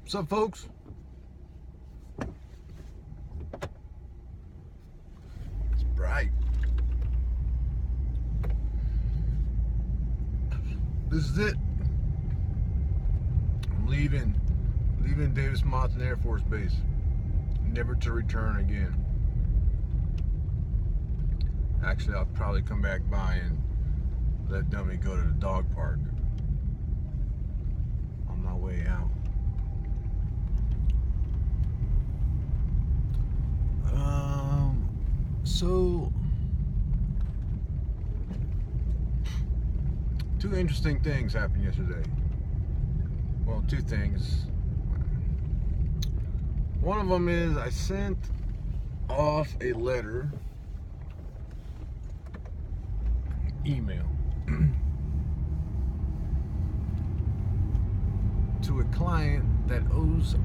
What's up, folks? It's bright. This is it. I'm leaving Davis Monthan Air Force Base, never to return again. Actually, I'll probably come back by and let dummy go to the dog park on my way out. So two interesting things happened yesterday. Well, two things. One of them is I sent off a letter, email, to a client that owes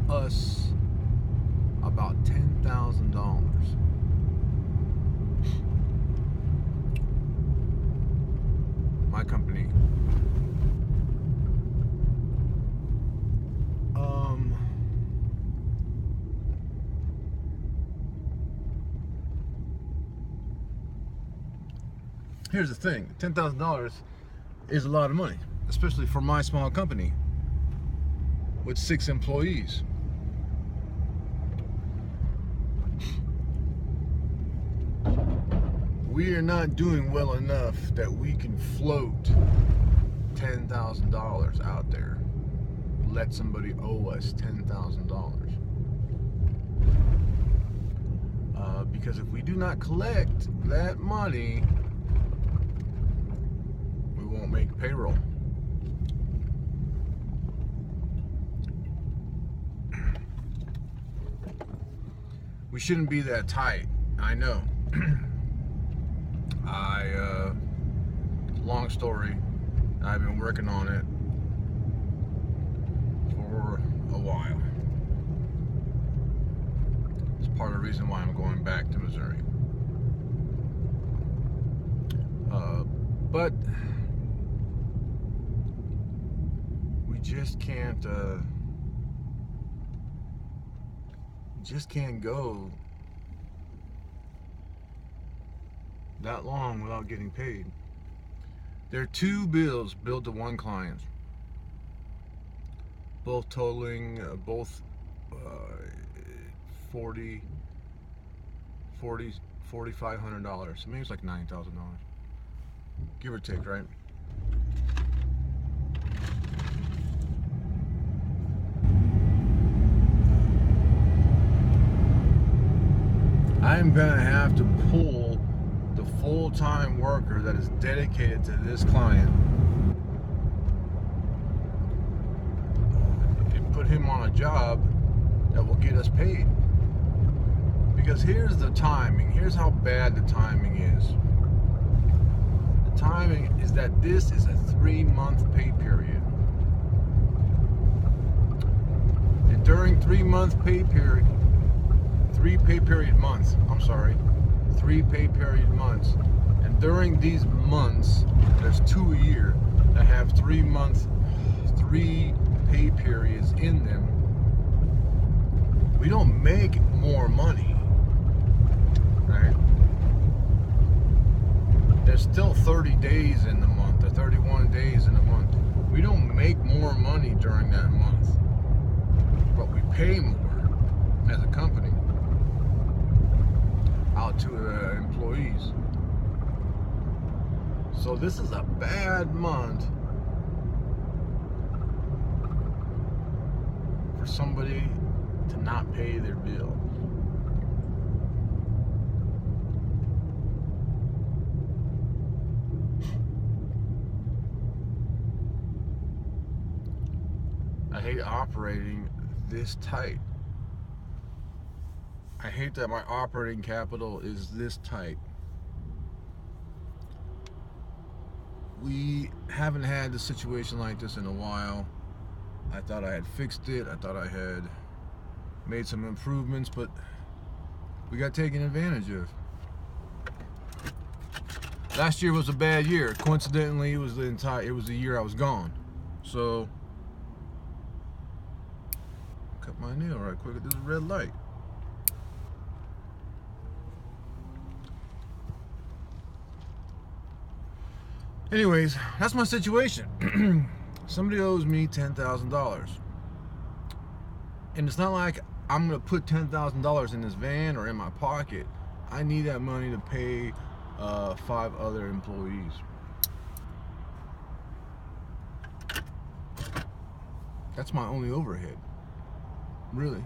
us about $10,000. My company. Here's the thing, $10,000 is a lot of money, especially for my small company with 6 employees. We are not doing well enough that we can float $10,000 out there. Let somebody owe us $10,000. Because if we do not collect that money, we won't make payroll. We shouldn't be that tight, I know. Long story, I've been working on it for a while. It's part of the reason why I'm going back to Missouri. But we just can't go that long without getting paid. There are 2 bills billed to one client, both totaling $4,500. So maybe it's like $9,000, give or take, right? I'm gonna have to pull the full-time worker that is dedicated to this client and put him on a job that will get us paid. Because here's the timing. Here's how bad the timing is. The timing is that this is a 3-month pay period. And during 3-month pay period, 3 pay period months, and during these months, there's 2 a year that have 3 pay periods in them. We don't make more money, right? There's still 30 days in the month, or 31 days in a month. We don't make more money during that month, but we pay more as a company out to employees. So this is a bad month for somebody to not pay their bill. I hate operating this tight. I hate that my operating capital is this tight. We haven't had a situation like this in a while. I thought I had fixed it. I thought I had made some improvements, but we got taken advantage of. Last year was a bad year. Coincidentally, it was the year I was gone. So my nail right quick at this red light. Anyways, that's my situation. Somebody owes me $10,000. And it's not like I'm going to put $10,000 in this van or in my pocket. I need that money to pay 5 other employees. That's my only overhead. Really.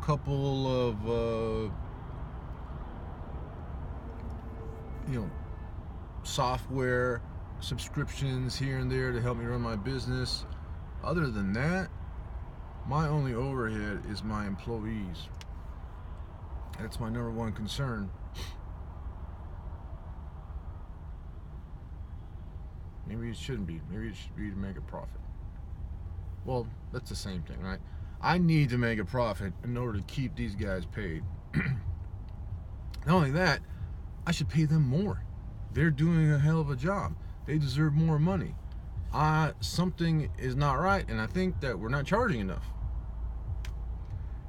Couple of, software subscriptions here and there to help me run my business. Other than that, my only overhead is my employees. That's my number one concern. Maybe it shouldn't be. Maybe it should be to make a profit. Well, that's the same thing, right? I need to make a profit in order to keep these guys paid. Not only that, I should pay them more. They're doing a hell of a job. They deserve more money. Something is not right, and I think that we're not charging enough.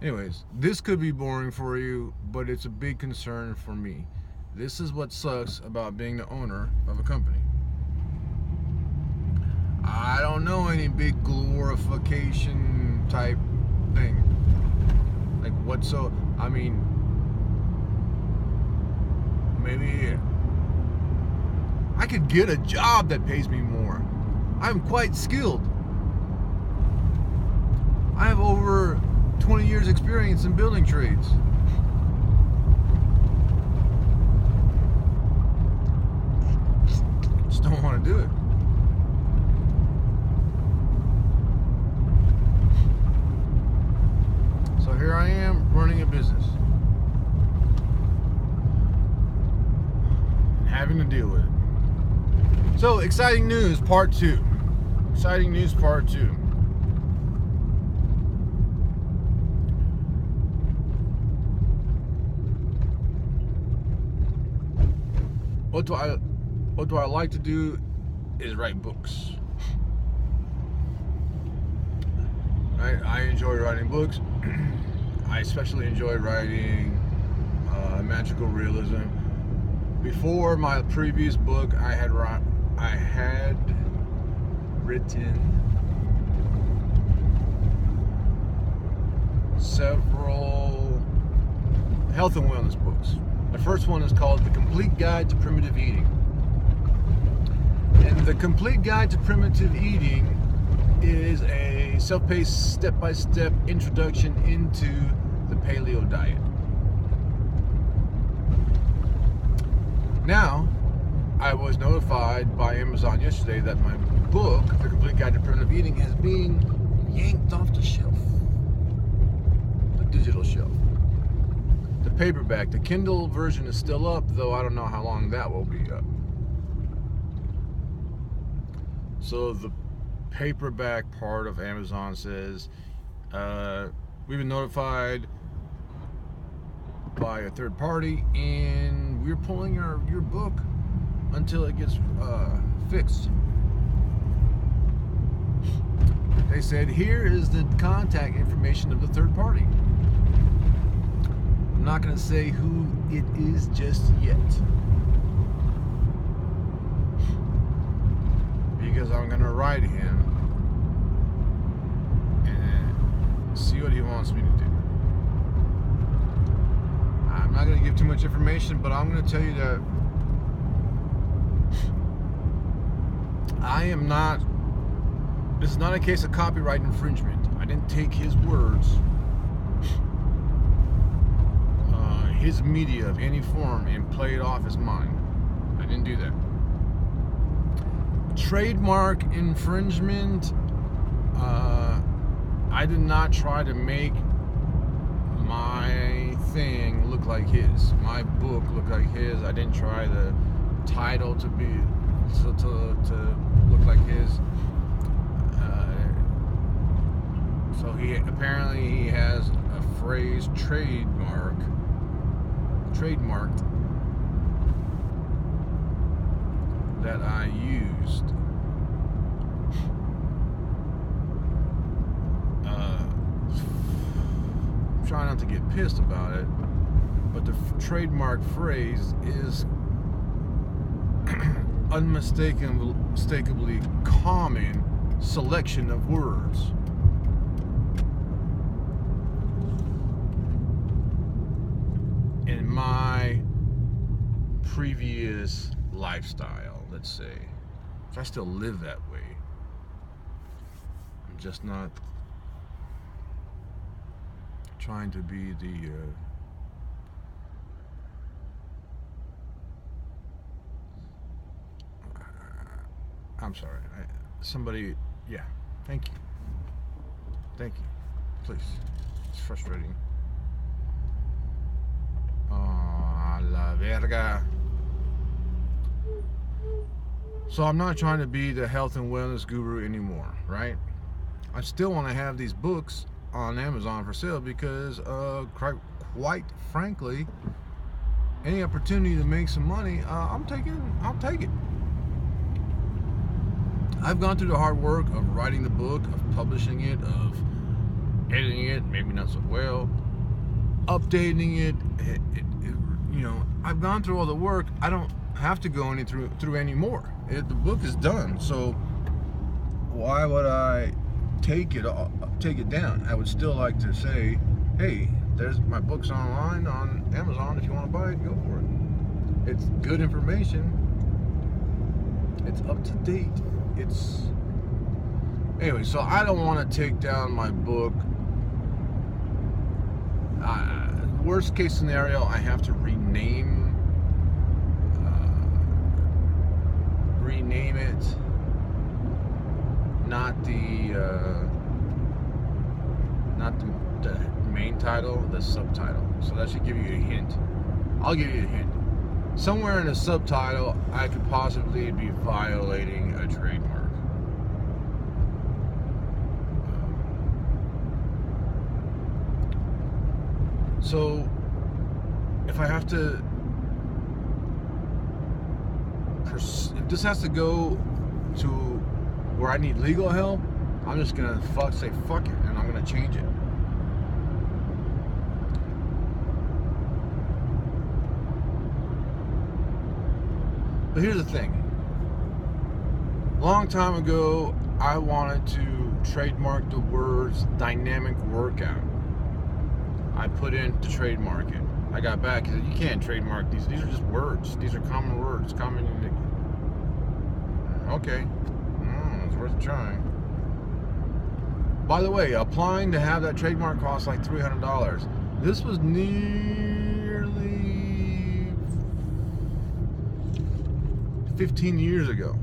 Anyways, this could be boring for you, but it's a big concern for me. This is what sucks about being the owner of a company. I don't know any big glorification type thing. Like maybe I could get a job that pays me more. I'm quite skilled. I have over 20 years experience in building trades. Just don't want to do it. So here I am running a business and having to deal with it. So exciting news part 2. Exciting news part 2. What do I like to do is write books. I enjoy writing books. I especially enjoy writing magical realism. Before my previous book, I had written several health and wellness books. The first one is called The Complete Guide to Primitive Eating. And The Complete Guide to Primitive Eating is a self-paced, step-by-step introduction into the paleo diet. Now, I was notified by Amazon yesterday that my book, The Complete Guide to Primitive Eating, is being yanked off the shelf. The digital shelf. The paperback, the Kindle version is still up, though I don't know how long that will be up. So the paperback part of Amazon says, we've been notified by a third party, and we're pulling your book until it gets fixed. They said, here is the contact information of the third party. I'm not going to say who it is just yet, because I'm going to write him and see what he wants me to do. I'm not going to give too much information, but I'm going to tell you that this is not a case of copyright infringement. I didn't take his words, his media of any form, and play it off as mine. I didn't do that. Trademark infringement, I did not try to make my thing look like his, my book look like his. I didn't try the title to look like his. So he has a phrase trademarked that I used. try not to get pissed about it, but the trademark phrase is unmistakably common selection of words. In my previous lifestyle, let's say, if I still live that way, I'm just not trying to be the I'm sorry. Somebody, yeah. Thank you. Please. It's frustrating. Oh, la verga. So I'm not trying to be the health and wellness guru anymore, right? I still want to have these books on Amazon for sale because, quite frankly, any opportunity to make some money, I'll take it. I've gone through the hard work of writing the book, of publishing it, of editing it, maybe not so well, updating it. You know, I've gone through all the work. I don't have to go through anymore. The book is done. So why would I take it down? I would still like to say, hey, there's my book's online on Amazon. If you want to buy it, go for it. It's good information. It's up to date. Anyway, so I don't want to take down my book. Worst case scenario, I have to rename it. Not the main title, the subtitle. So that should give you a hint. I'll give you a hint. Somewhere in the subtitle, I could possibly be violating a trademark. So, if I have to, if this has to go to where I need legal help, I'm just gonna say fuck it, and I'm gonna change it. But here's the thing. Long time ago, I wanted to trademark the words dynamic workout. I put in to trademark it. I got back and said, you can't trademark these. These are just words. These are common words. Okay. It's worth trying. By the way, applying to have that trademark costs like $300. This was nearly 15 years ago.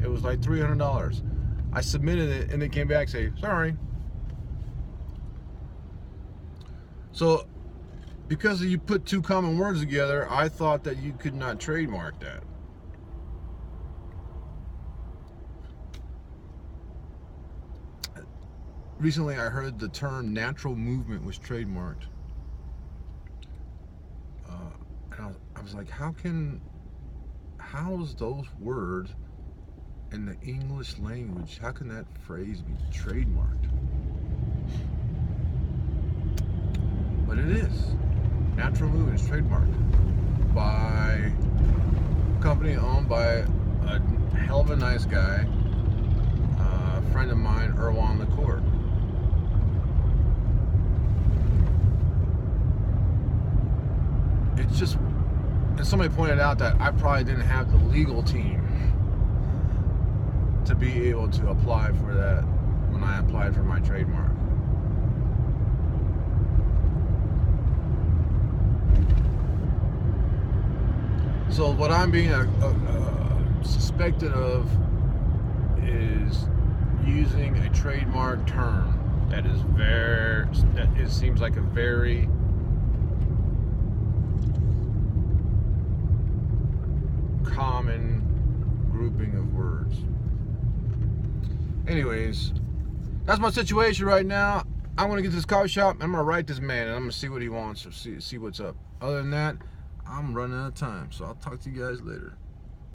It was like $300. I submitted it and they came back and say, sorry. So, because you put two common words together, I thought that you could not trademark that. Recently, I heard the term natural movement was trademarked. And I was like, how is those words in the English language, how can that phrase be trademarked? But it is. Natural movement is trademarked by a company owned by a hell of a nice guy, a friend of mine, Erwan LaCour. It's just, and somebody pointed out that I probably didn't have the legal team to be able to apply for that when I applied for my trademark. So what I'm being suspected of is using a trademark term that it seems like a very common grouping of words. Anyways, that's my situation right now. I'm gonna get to this coffee shop. I'm gonna write this man, and I'm gonna see what he wants or see what's up. Other than that, I'm running out of time, so I'll talk to you guys later.